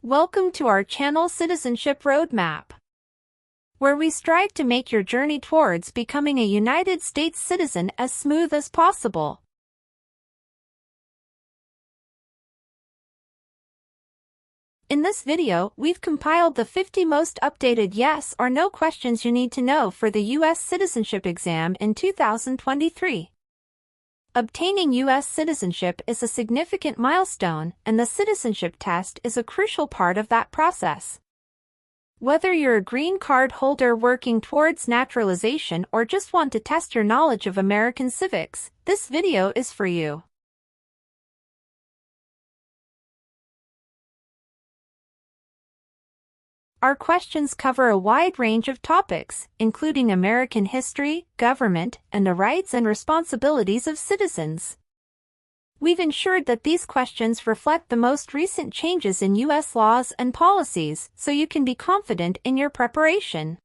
Welcome to our channel Citizenship Roadmap, where we strive to make your journey towards becoming a United States citizen as smooth as possible. In this video, we've compiled the 50 most updated yes or no questions you need to know for the U.S. citizenship exam in 2023. Obtaining U.S. citizenship is a significant milestone, and the citizenship test is a crucial part of that process. Whether you're a green card holder working towards naturalization or just want to test your knowledge of American civics, this video is for you. Our questions cover a wide range of topics, including American history, government, and the rights and responsibilities of citizens. We've ensured that these questions reflect the most recent changes in U.S. laws and policies, so you can be confident in your preparation.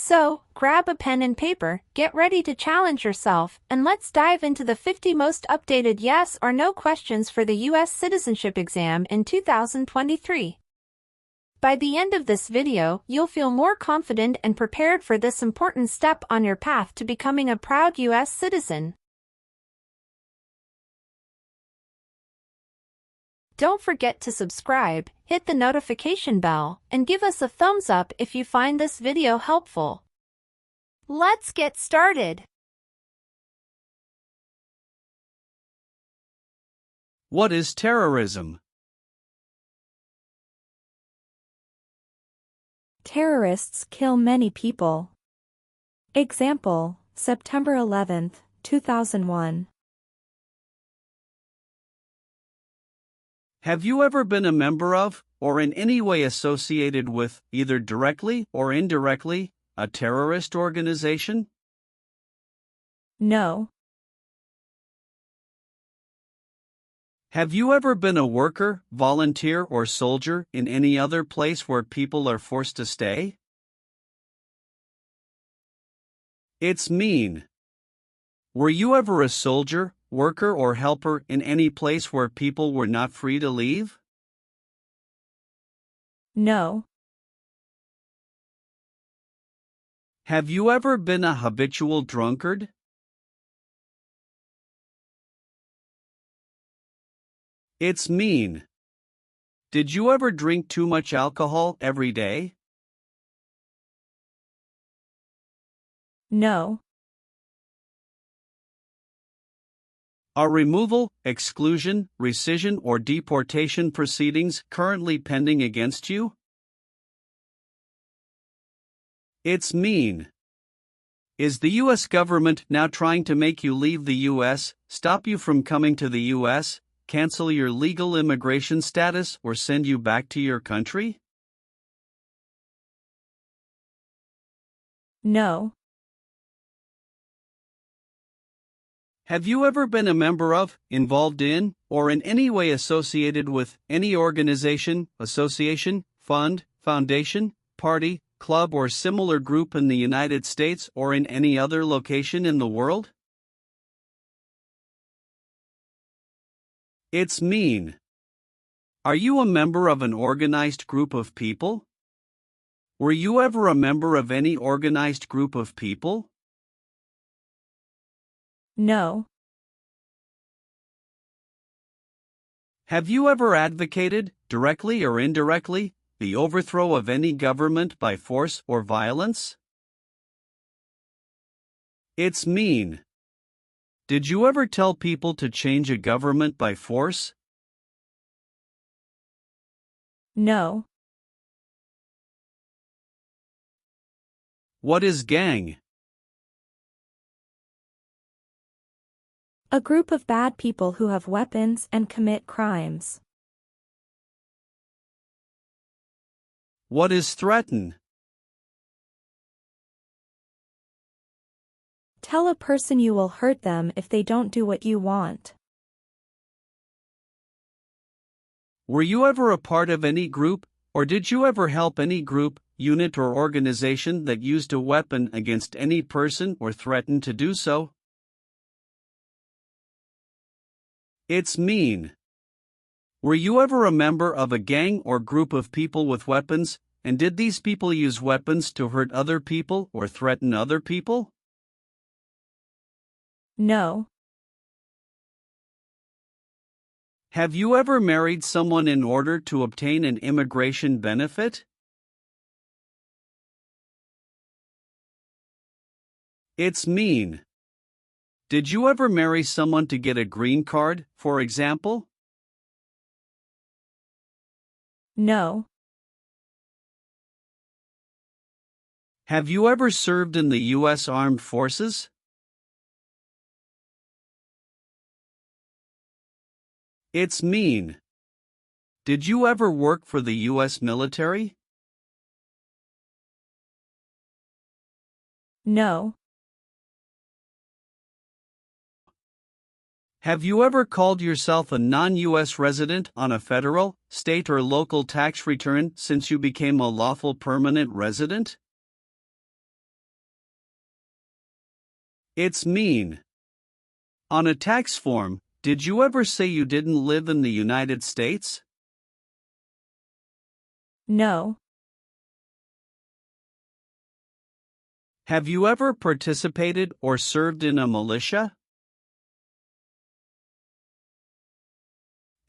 So, grab a pen and paper, get ready to challenge yourself, and let's dive into the 50 most updated yes or no questions for the U.S. citizenship exam in 2023. By the end of this video, you'll feel more confident and prepared for this important step on your path to becoming a proud U.S. citizen. Don't forget to subscribe, hit the notification bell, and give us a thumbs up if you find this video helpful. Let's get started. What is terrorism? Terrorists kill many people. Example, September 11, 2001. Have you ever been a member of, or in any way associated with, either directly or indirectly, a terrorist organization? No. Have you ever been a worker, volunteer, or soldier in any other place where people are forced to stay? It's mean. Were you ever a soldier, worker, or helper in any place where people were not free to leave? No. Have you ever been a habitual drunkard? It's mean. Did you ever drink too much alcohol every day? No. Are removal, exclusion, rescission, or deportation proceedings currently pending against you? It's mean. Is the U.S. government now trying to make you leave the U.S., stop you from coming to the U.S., cancel your legal immigration status, or send you back to your country? No. Have you ever been a member of, involved in, or in any way associated with any organization, association, fund, foundation, party, club, or similar group in the United States or in any other location in the world? It's mean. Are you a member of an organized group of people? Were you ever a member of any organized group of people? No. Have you ever advocated, directly or indirectly, the overthrow of any government by force or violence? It's mean. Did you ever tell people to change a government by force? No. What is gang? A group of bad people who have weapons and commit crimes. What is threaten? Tell a person you will hurt them if they don't do what you want. Were you ever a part of any group, or did you ever help any group, unit, or organization that used a weapon against any person or threatened to do so? It's mean. Were you ever a member of a gang or group of people with weapons, and did these people use weapons to hurt other people or threaten other people? No. Have you ever married someone in order to obtain an immigration benefit? It's mean. Did you ever marry someone to get a green card, for example? No. Have you ever served in the U.S. Armed Forces? It's mean. Did you ever work for the U.S. military? No. Have you ever called yourself a non-U.S. resident on a federal, state, or local tax return since you became a lawful permanent resident? It's mean. On a tax form, did you ever say you didn't live in the United States? No. Have you ever participated or served in a militia?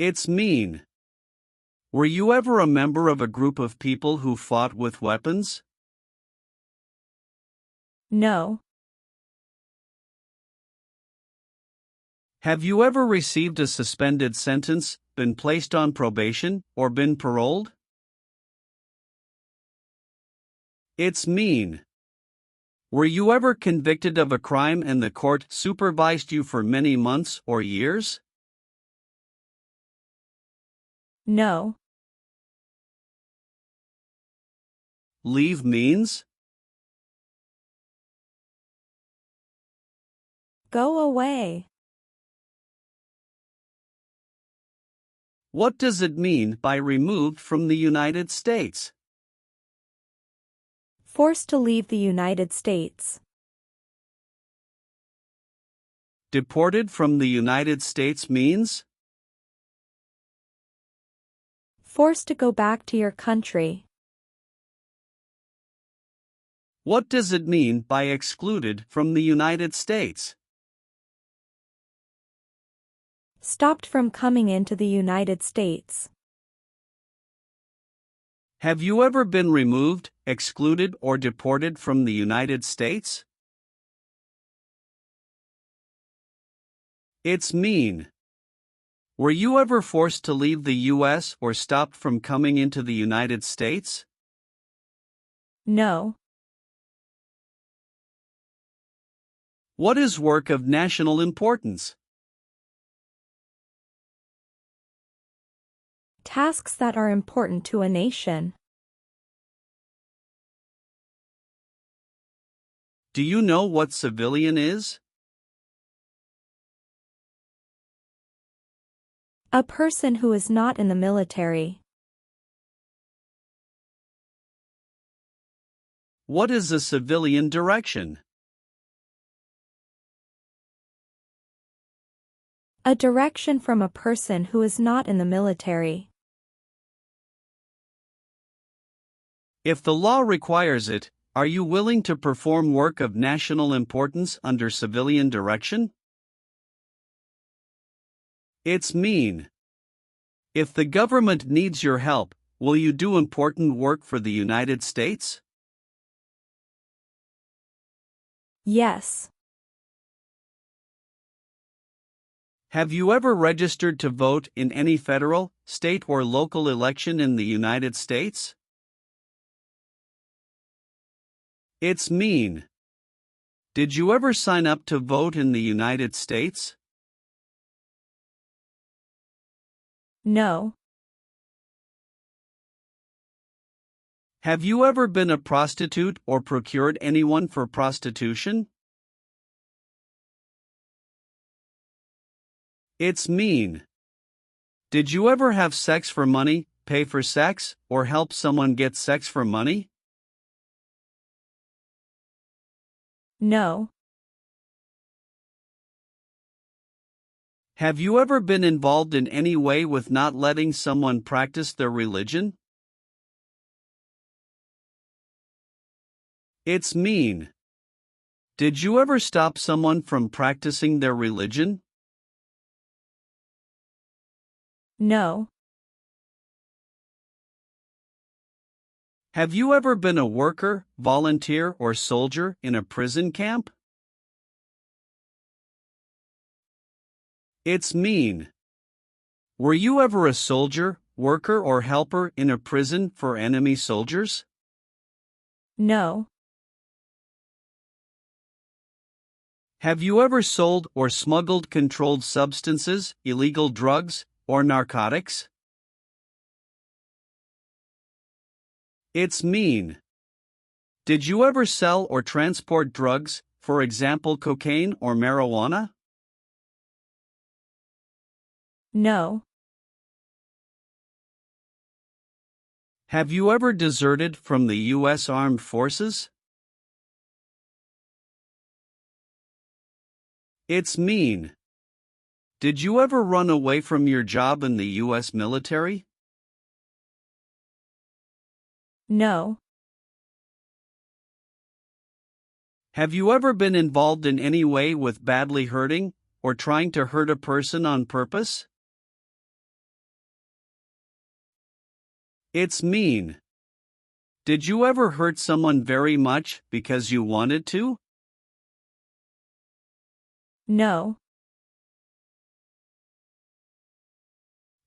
It's mean. Were you ever a member of a group of people who fought with weapons? No. Have you ever received a suspended sentence, been placed on probation, or been paroled? It's mean. Were you ever convicted of a crime and the court supervised you for many months or years? No. Leave means? Go away. What does it mean by removed from the United States? Forced to leave the United States. Deported from the United States means? Forced to go back to your country. What does it mean by excluded from the United States? Stopped from coming into the United States. Have you ever been removed, excluded, or deported from the United States? It's mean. Were you ever forced to leave the U.S. or stopped from coming into the United States? No. What is work of national importance? Tasks that are important to a nation. Do you know what civilian is? A person who is not in the military. What is a civilian direction? A direction from a person who is not in the military. If the law requires it, are you willing to perform work of national importance under civilian direction? It's mean. If the government needs your help, will you do important work for the United States? Yes. Have you ever registered to vote in any federal, state, or local election in the United States? It's mean. Did you ever sign up to vote in the United States? No. Have you ever been a prostitute or procured anyone for prostitution? It's mean. Did you ever have sex for money, pay for sex, or help someone get sex for money? No. Have you ever been involved in any way with not letting someone practice their religion? It's mean. Did you ever stop someone from practicing their religion? No. Have you ever been a worker, volunteer, or soldier in a prison camp? It's mean. Were you ever a soldier, worker, or helper in a prison for enemy soldiers? No. Have you ever sold or smuggled controlled substances, illegal drugs, or narcotics? It's mean. Did you ever sell or transport drugs, for example cocaine or marijuana? No. Have you ever deserted from the U.S. Armed Forces? It's mean. Did you ever run away from your job in the U.S. military? No. Have you ever been involved in any way with badly hurting, or trying to hurt a person on purpose? It's mean. Did you ever hurt someone very much because you wanted to? No.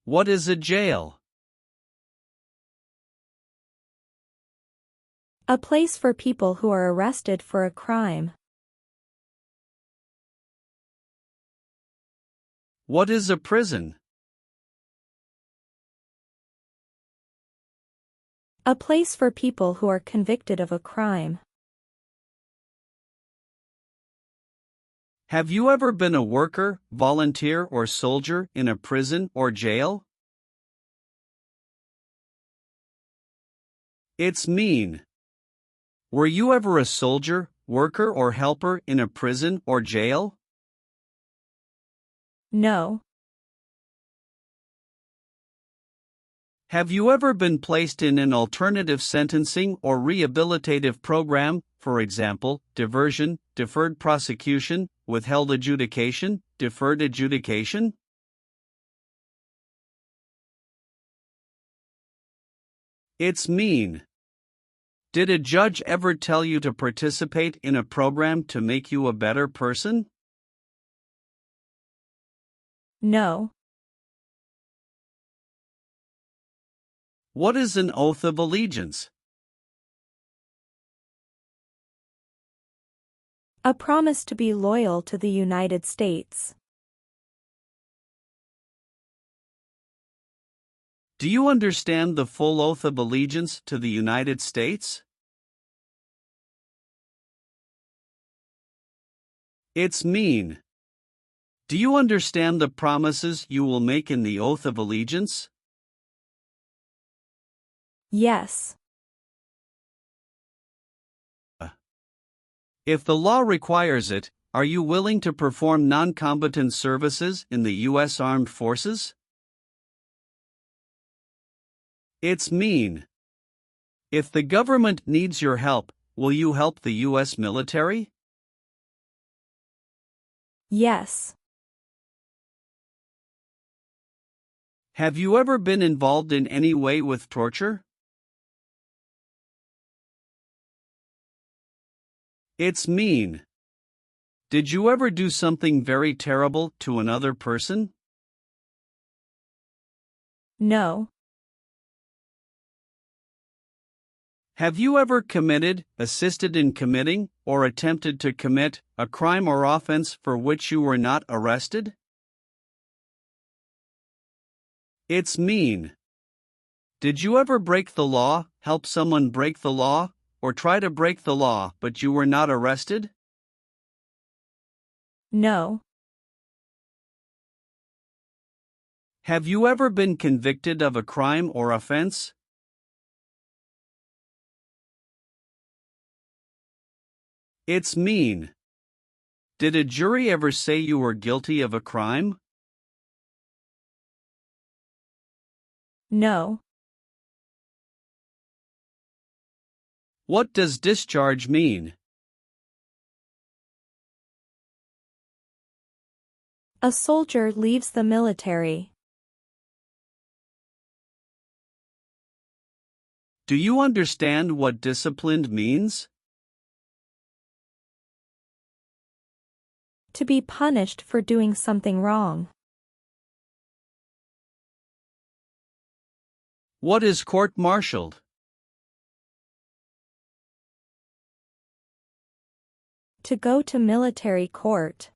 What is a jail? A place for people who are arrested for a crime. What is a prison? A place for people who are convicted of a crime. Have you ever been a worker, volunteer, or soldier in a prison or jail? It's mean. Were you ever a soldier, worker, or helper in a prison or jail? No. Have you ever been placed in an alternative sentencing or rehabilitative program, for example, diversion, deferred prosecution, withheld adjudication, deferred adjudication? It's mean. Did a judge ever tell you to participate in a program to make you a better person? No. What is an oath of allegiance? A promise to be loyal to the United States. Do you understand the full oath of allegiance to the United States? It's mean. Do you understand the promises you will make in the oath of allegiance? Yes. If the law requires it, are you willing to perform non-combatant services in the U.S. Armed Forces? It's mean. If the government needs your help, will you help the U.S. military? Yes. Have you ever been involved in any way with torture? It's mean. Did you ever do something very terrible to another person? No. Have you ever committed, assisted in committing, or attempted to commit a crime or offense for which you were not arrested? It's mean. Did you ever break the law, help someone break the law, or try to break the law but you were not arrested? No. Have you ever been convicted of a crime or offense? It's mean. Did a jury ever say you were guilty of a crime? No. What does discharge mean? A soldier leaves the military. Do you understand what disciplined means? To be punished for doing something wrong. What is court-martialed? To go to military court.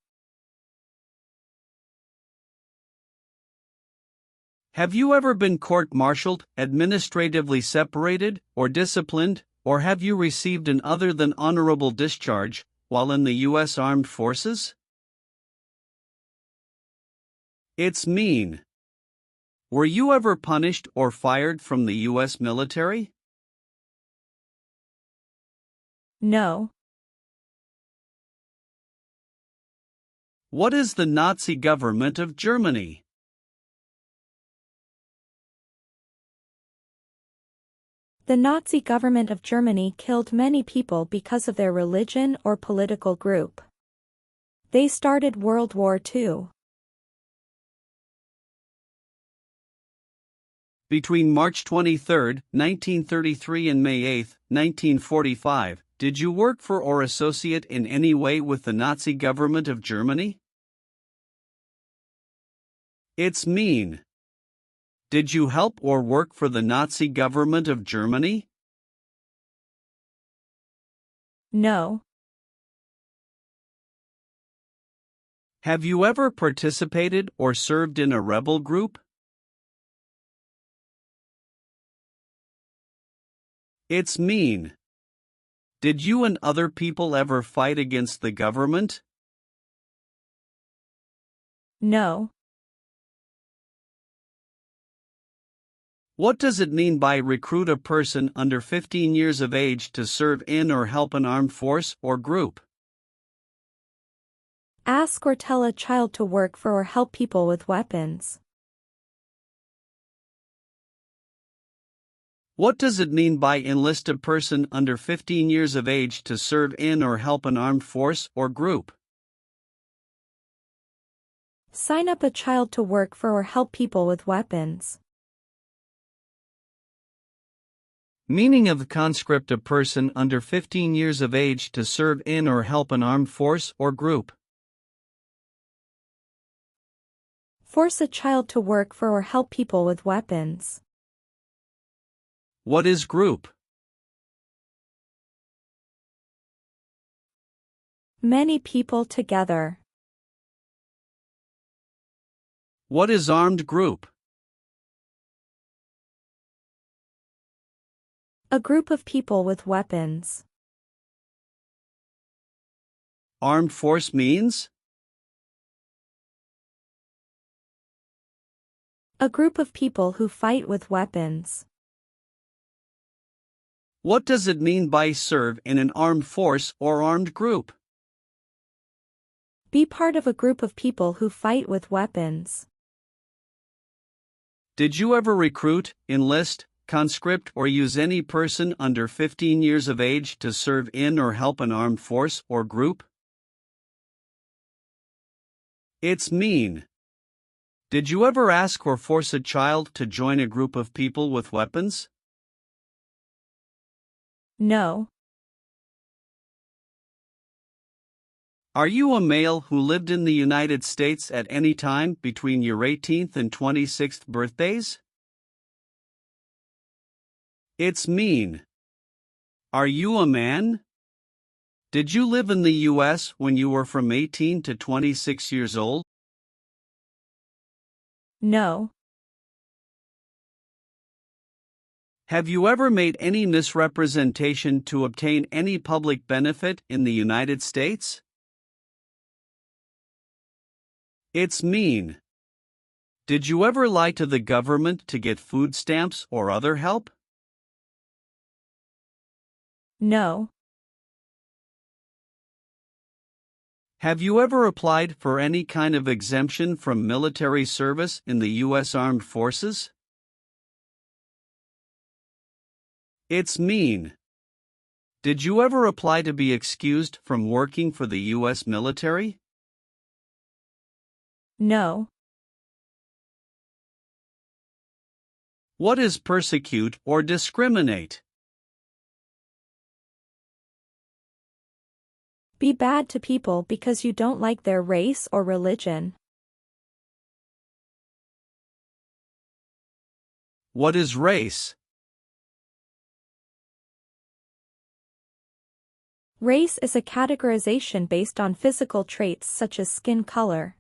Have you ever been court-martialed, administratively separated, or disciplined, or have you received an other than honorable discharge while in the U.S. Armed Forces? It's mean. Were you ever punished or fired from the U.S. military? No. What is the Nazi government of Germany? The Nazi government of Germany killed many people because of their religion or political group. They started World War II. Between March 23, 1933 and May 8, 1945, did you work for or associate in any way with the Nazi government of Germany? It's mean. Did you help or work for the Nazi government of Germany? No. Have you ever participated or served in a rebel group? It's mean. Did you and other people ever fight against the government? No. What does it mean by recruit a person under 15 years of age to serve in or help an armed force or group? Ask or tell a child to work for or help people with weapons. What does it mean by enlist a person under 15 years of age to serve in or help an armed force or group? Sign up a child to work for or help people with weapons. Meaning of the conscript: a person under 15 years of age to serve in or help an armed force or group. Force a child to work for or help people with weapons. What is group? Many people together. What is armed group? A group of people with weapons. Armed force means? A group of people who fight with weapons. What does it mean by serve in an armed force or armed group? Be part of a group of people who fight with weapons. Did you ever recruit, enlist, conscript, or use any person under 15 years of age to serve in or help an armed force or group? It's mean. Did you ever ask or force a child to join a group of people with weapons? No. Are you a male who lived in the United States at any time between your 18th and 26th birthdays? It's mean. Are you a man? Did you live in the U.S. when you were from 18 to 26 years old? No. Have you ever made any misrepresentation to obtain any public benefit in the United States? It's mean. Did you ever lie to the government to get food stamps or other help? No. Have you ever applied for any kind of exemption from military service in the U.S. Armed Forces? It's mean. Did you ever apply to be excused from working for the U.S. military? No. What is persecute or discriminate? Be bad to people because you don't like their race or religion. What is race? Race is a categorization based on physical traits such as skin color.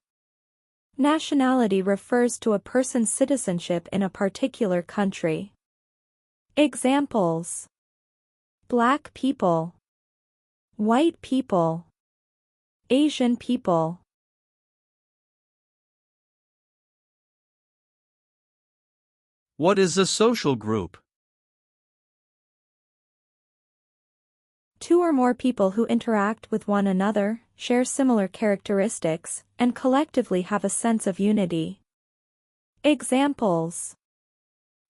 Nationality refers to a person's citizenship in a particular country. Examples: Black people, white people, Asian people. What is a social group? Two or more people who interact with one another, share similar characteristics, and collectively have a sense of unity. Examples: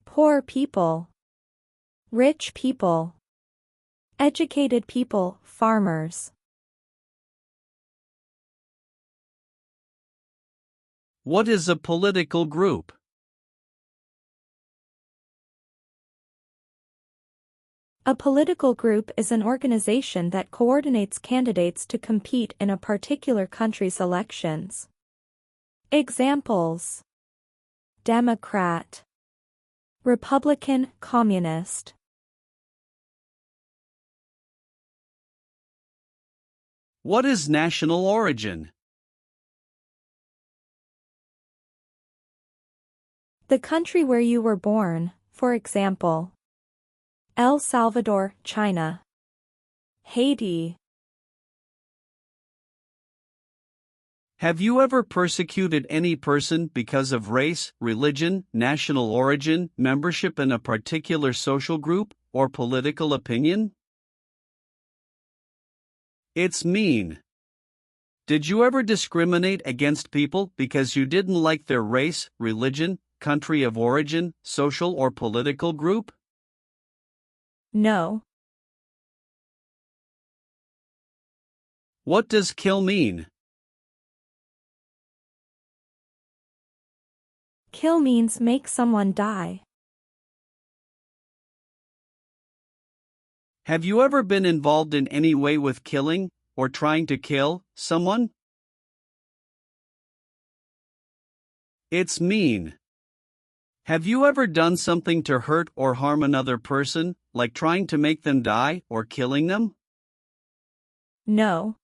poor people, rich people, educated people, farmers. What is a political group? A political group is an organization that coordinates candidates to compete in a particular country's elections. Examples: Democrat, Republican, Communist. What is national origin? The country where you were born, for example, El Salvador, China, Haiti. Have you ever persecuted any person because of race, religion, national origin, membership in a particular social group, or political opinion? It's mean. Did you ever discriminate against people because you didn't like their race, religion, country of origin, social or political group? No. What does kill mean? Kill means make someone die. Have you ever been involved in any way with killing, or trying to kill, someone? It's mean. Have you ever done something to hurt or harm another person, like trying to make them die or killing them? No.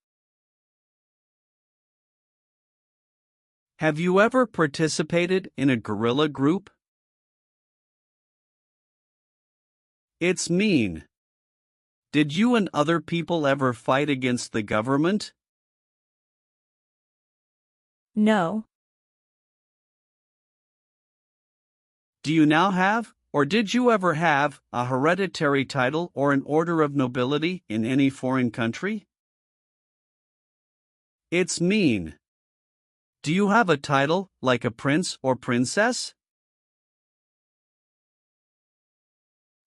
Have you ever participated in a guerrilla group? It's mean. Did you and other people ever fight against the government? No. Do you now have, or did you ever have, a hereditary title or an order of nobility in any foreign country? It's mean. Do you have a title, like a prince or princess?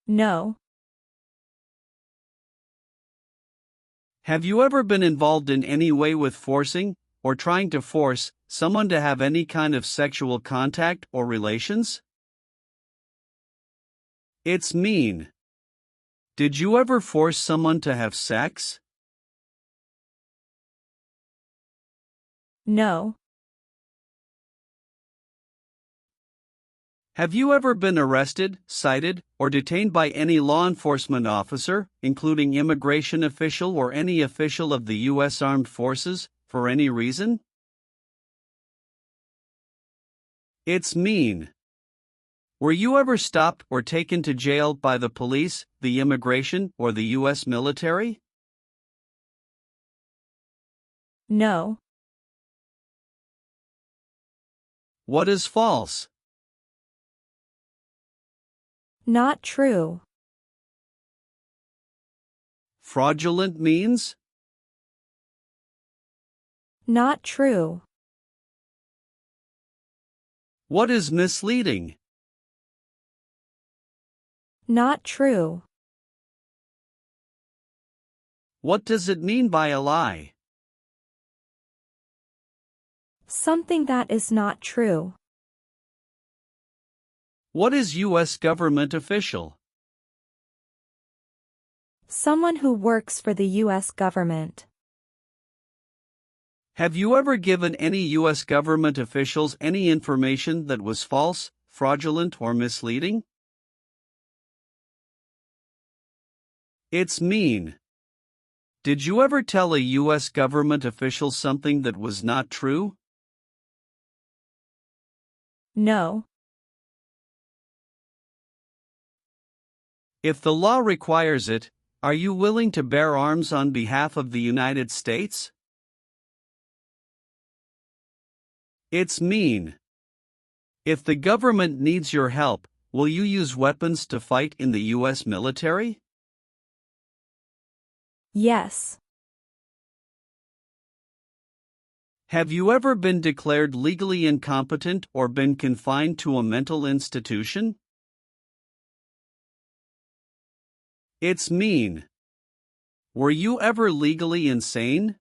No. Have you ever been involved in any way with forcing, or trying to force, someone to have any kind of sexual contact or relations? It's mean. Did you ever force someone to have sex? No. Have you ever been arrested, cited, or detained by any law enforcement officer, including immigration official or any official of the U.S. Armed Forces, for any reason? It's mean. Were you ever stopped or taken to jail by the police, the immigration, or the U.S. military? No. What is false? Not true. Fraudulent means? Not true. What is misleading? Not true. What does it mean by a lie? Something that is not true. What is U.S. government official? Someone who works for the U.S. government. Have you ever given any U.S. government officials any information that was false, fraudulent, or misleading? It's mean. Did you ever tell a U.S. government official something that was not true? No. If the law requires it, are you willing to bear arms on behalf of the United States? It's mean. If the government needs your help, will you use weapons to fight in the U.S. military? Yes. Have you ever been declared legally incompetent or been confined to a mental institution? It's mean. Were you ever legally insane?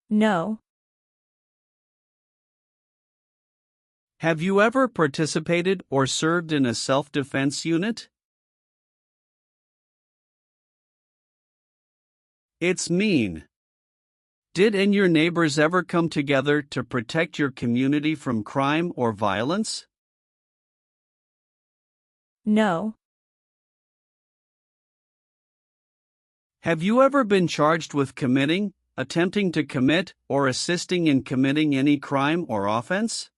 No. Have you ever participated or served in a self-defense unit? It's mean. Did and your neighbors ever come together to protect your community from crime or violence? No. Have you ever been charged with committing, attempting to commit, or assisting in committing any crime or offense?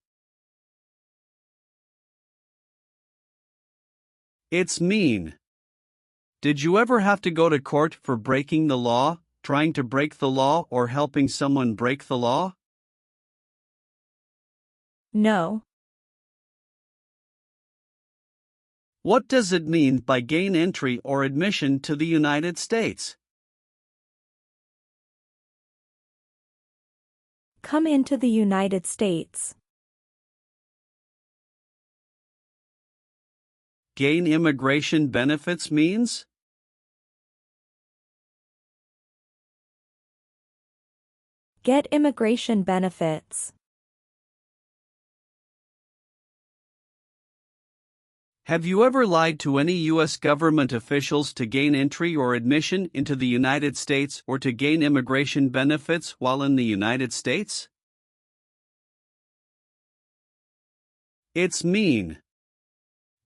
It's mean. Did you ever have to go to court for breaking the law, trying to break the law, or helping someone break the law? No. What does it mean by gain entry or admission to the United States? Come into the United States. Gain immigration benefits means? Get immigration benefits. Have you ever lied to any U.S. government officials to gain entry or admission into the United States or to gain immigration benefits while in the United States? It's mean.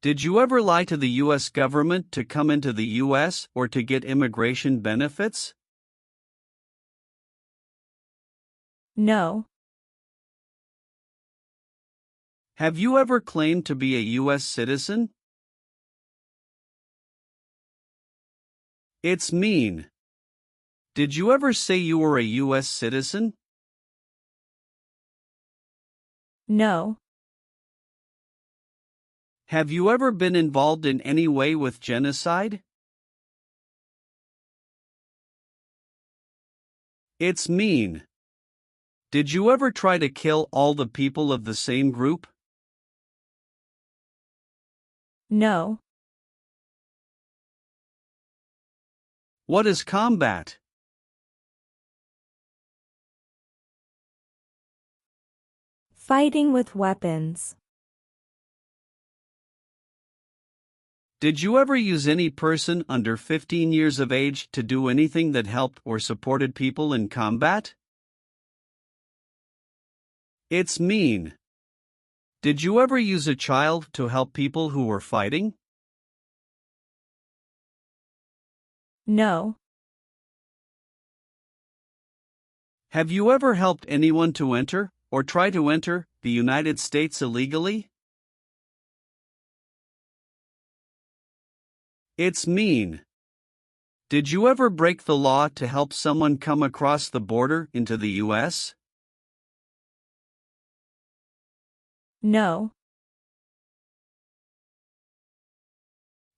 Did you ever lie to the U.S. government to come into the U.S. or to get immigration benefits? No. Have you ever claimed to be a U.S. citizen? It's mean. Did you ever say you were a U.S. citizen? No. Have you ever been involved in any way with genocide? It's mean. Did you ever try to kill all the people of the same group? No. What is combat? Fighting with weapons. Did you ever use any person under 15 years of age to do anything that helped or supported people in combat? It's mean. Did you ever use a child to help people who were fighting? No. Have you ever helped anyone to enter, or try to enter, the United States illegally? It's mean. Did you ever break the law to help someone come across the border into the U.S.? No.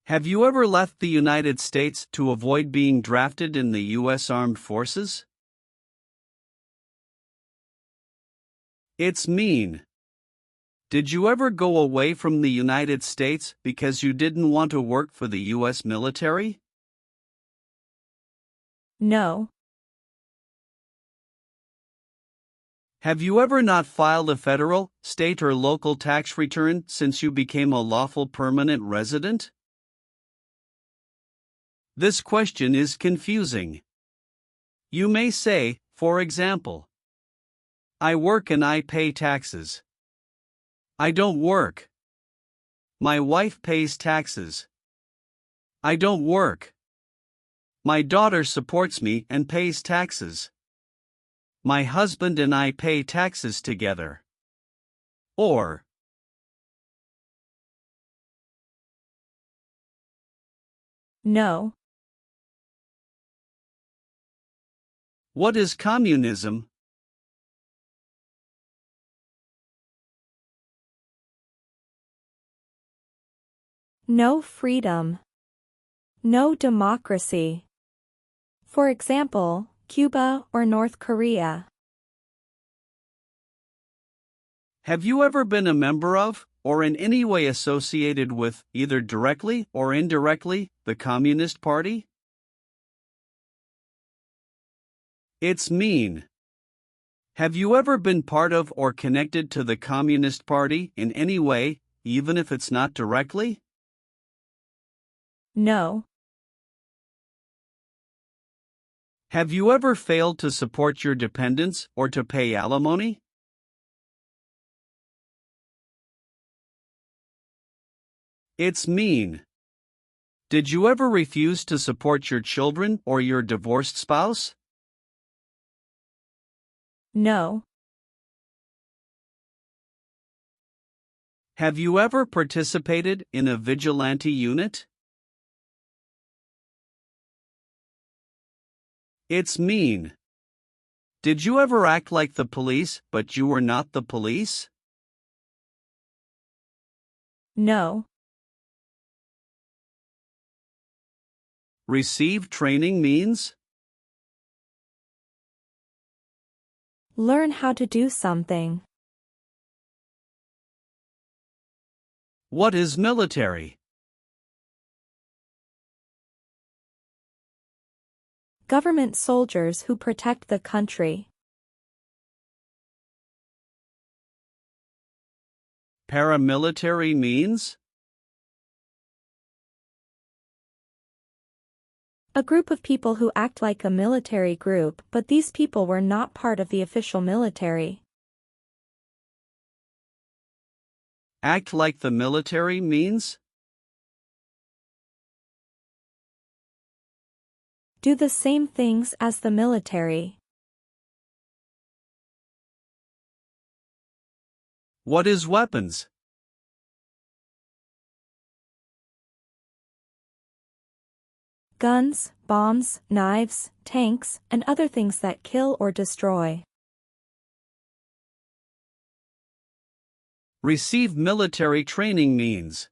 Have you ever left the United States to avoid being drafted in the U.S. Armed Forces? It's mean. Did you ever go away from the United States because you didn't want to work for the U.S. military? No. Have you ever not filed a federal, state, or local tax return since you became a lawful permanent resident? This question is confusing. You may say, for example, I work and I pay taxes. I don't work. My wife pays taxes. I don't work. My daughter supports me and pays taxes. My husband and I pay taxes together. Or, No. what is communism? No freedom. No democracy. For example, Cuba or North Korea. Have you ever been a member of, or in any way associated with, either directly or indirectly, the Communist Party? It's mean. Have you ever been part of or connected to the Communist Party in any way, even if it's not directly? No. Have you ever failed to support your dependents or to pay alimony? It's mean. Did you ever refuse to support your children or your divorced spouse? No. Have you ever participated in a vigilante unit? It's mean. Did you ever act like the police but you were not the police? No. Receive training means? Learn how to do something. What is military? Government soldiers who protect the country. Paramilitary means? A group of people who act like a military group, but these people were not part of the official military. Act like the military means? Do the same things as the military. What is weapons? Guns, bombs, knives, tanks, and other things that kill or destroy. Receive military training means?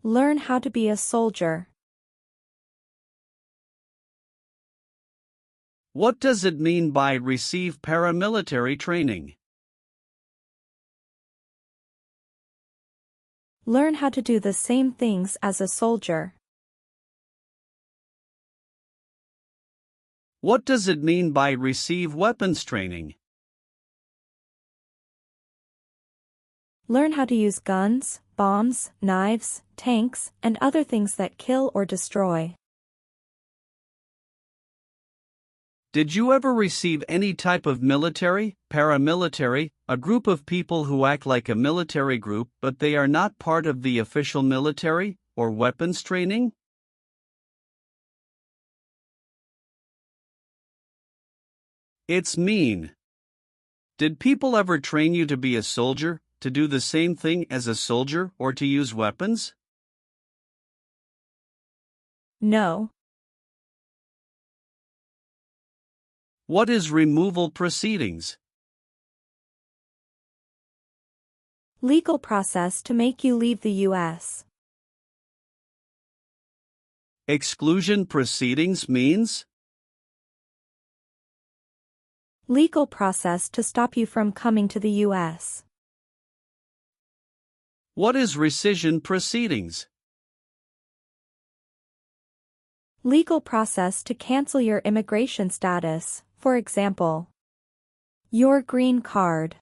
Learn how to be a soldier. What does it mean by receive paramilitary training? Learn how to do the same things as a soldier. What does it mean by receive weapons training? Learn how to use guns, bombs, knives, tanks, and other things that kill or destroy. Did you ever receive any type of military, paramilitary, a group of people who act like a military group but they are not part of the official military, or weapons training? It's mean. Did people ever train you to be a soldier, to do the same thing as a soldier, or to use weapons? No. What is removal proceedings? Legal process to make you leave the U.S. Exclusion proceedings means? Legal process to stop you from coming to the U.S. What is rescission proceedings? Legal process to cancel your immigration status, for example, your green card.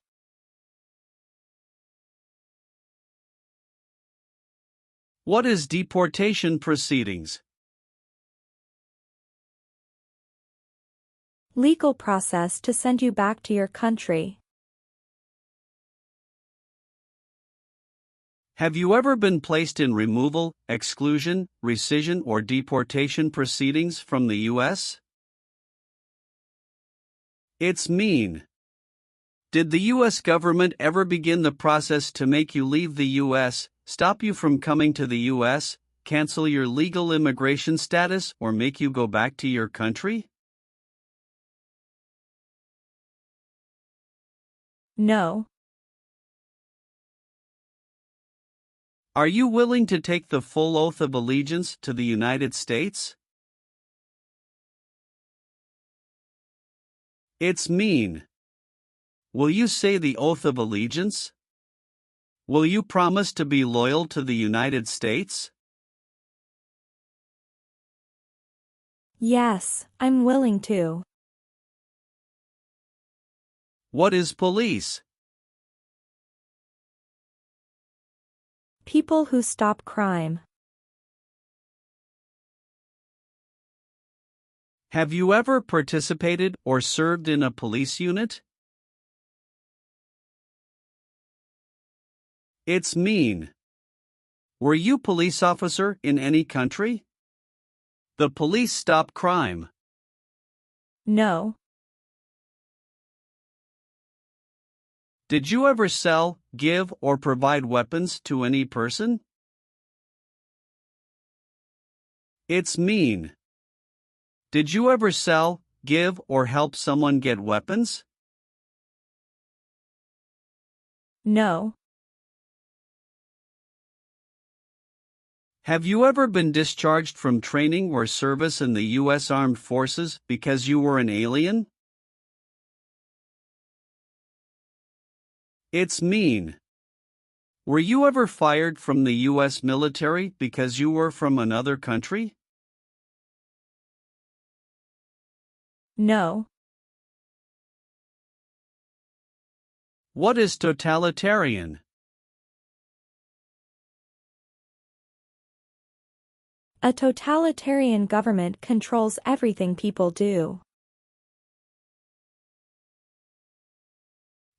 What is deportation proceedings? Legal process to send you back to your country. Have you ever been placed in removal, exclusion, rescission, or deportation proceedings from the U.S.? It's mean. Did the U.S. government ever begin the process to make you leave the U.S., stop you from coming to the U.S., cancel your legal immigration status, or make you go back to your country? No. Are you willing to take the full oath of allegiance to the United States? It's mean. Will you say the oath of allegiance? Will you promise to be loyal to the United States? Yes, I'm willing to. What is police? People who stop crime. Have you ever participated or served in a police unit? It's mean. Were you police officer in any country? The police stop crime. No. Did you ever sell, give, or provide weapons to any person? It's mean. Did you ever sell, give, or help someone get weapons? No. Have you ever been discharged from training or service in the U.S. Armed Forces because you were an alien? It's mean. Were you ever fired from the U.S. military because you were from another country? No. What is totalitarian? A totalitarian government controls everything people do.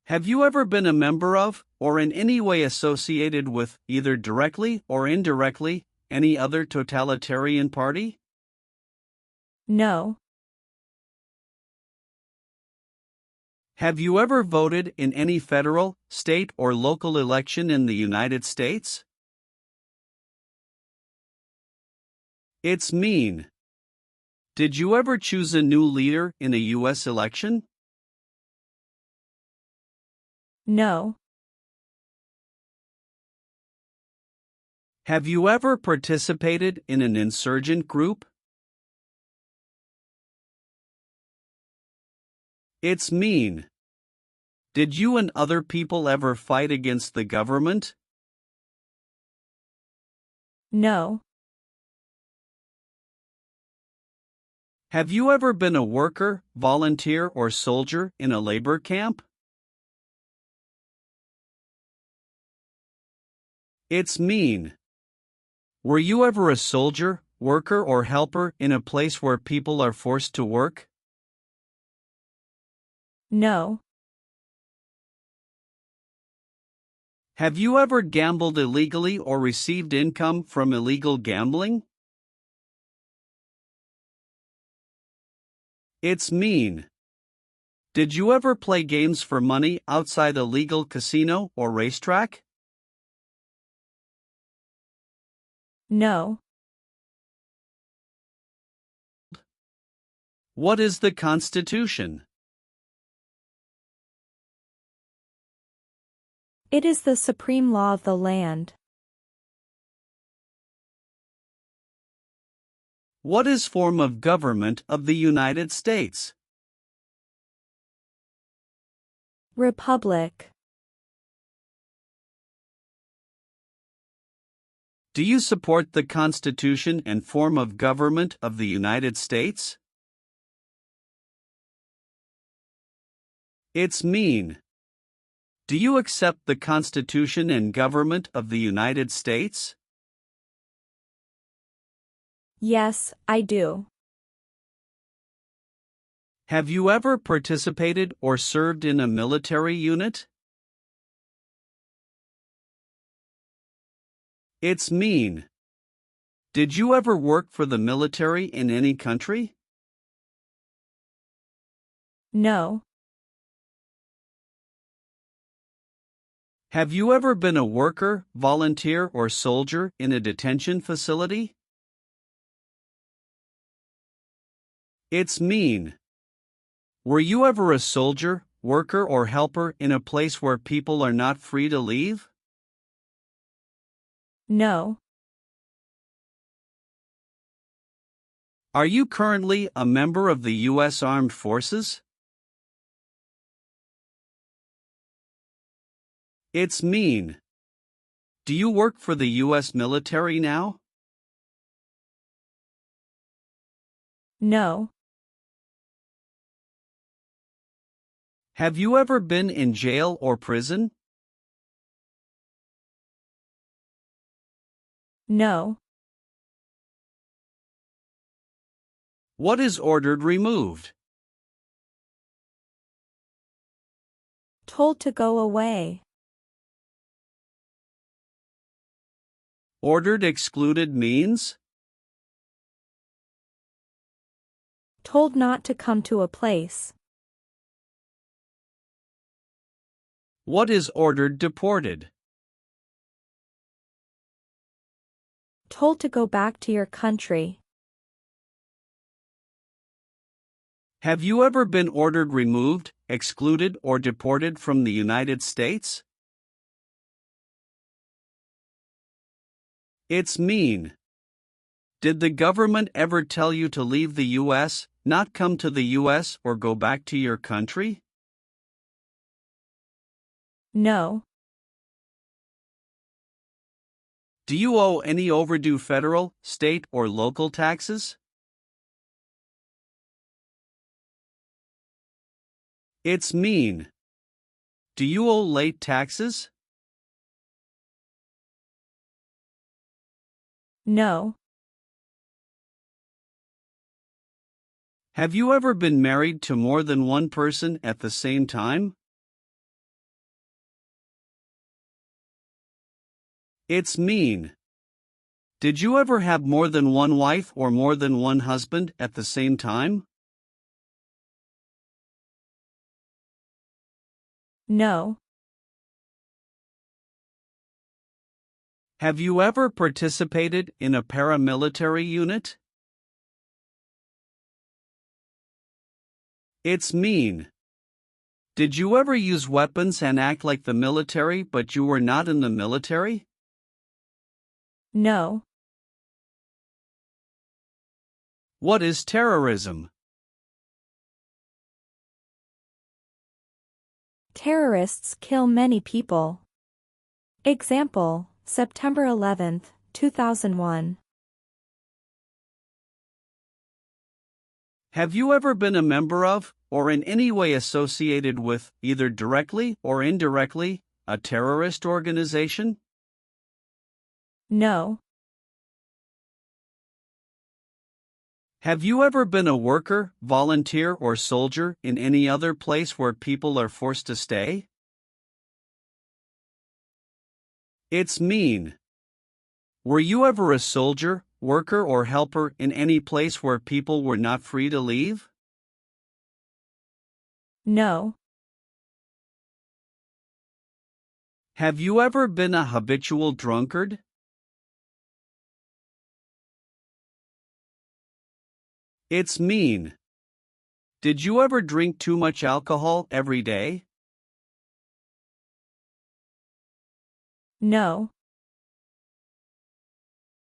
Have you ever been a member of, or in any way associated with, either directly or indirectly, any other totalitarian party? No. Have you ever voted in any federal, state, or local election in the United States? It's mean. Did you ever choose a new leader in a U.S. election? No. Have you ever participated in an insurgent group? It's mean. Did you and other people ever fight against the government? No. Have you ever been a worker, volunteer, or soldier in a labor camp? It's mean. Were you ever a soldier, worker, or helper in a place where people are forced to work? No. Have you ever gambled illegally or received income from illegal gambling? It's mean. Did you ever play games for money outside a legal casino or racetrack? No. What is the Constitution? It is the supreme law of the land. What is form of government of the United States? Republic. Do you support the Constitution and form of government of the United States? It's mean. Do you accept the Constitution and government of the United States? Yes, I do. Have you ever participated or served in a military unit? It's mean. Did you ever work for the military in any country? No. Have you ever been a worker, volunteer, or soldier in a detention facility? It's mean. Were you ever a soldier, worker, or helper in a place where people are not free to leave? No. Are you currently a member of the U.S. Armed Forces? It's mean. Do you work for the U.S. military now? No. Have you ever been in jail or prison? No. What is ordered removed? Told to go away. Ordered excluded means? Told not to come to a place. What is ordered deported? Told to go back to your country. Have you ever been ordered removed, excluded, or deported from the United States? It's mean. Did the government ever tell you to leave the U.S., not come to the U.S., or go back to your country? No. Do you owe any overdue federal, state, or local taxes? It's mean. Do you owe late taxes? No. Have you ever been married to more than one person at the same time? It's mean. Did you ever have more than one wife or more than one husband at the same time? No. Have you ever participated in a paramilitary unit? It's mean. Did you ever use weapons and act like the military but you were not in the military? No. What is terrorism? Terrorists kill many people. Example, September 11, 2001. Have you ever been a member of, or in any way associated with, either directly or indirectly, a terrorist organization? No. Have you ever been a worker, volunteer, or soldier in any other place where people are forced to stay? It's mean. Were you ever a soldier, worker, or helper in any place where people were not free to leave? No. Have you ever been a habitual drunkard? It's mean. Did you ever drink too much alcohol every day? No.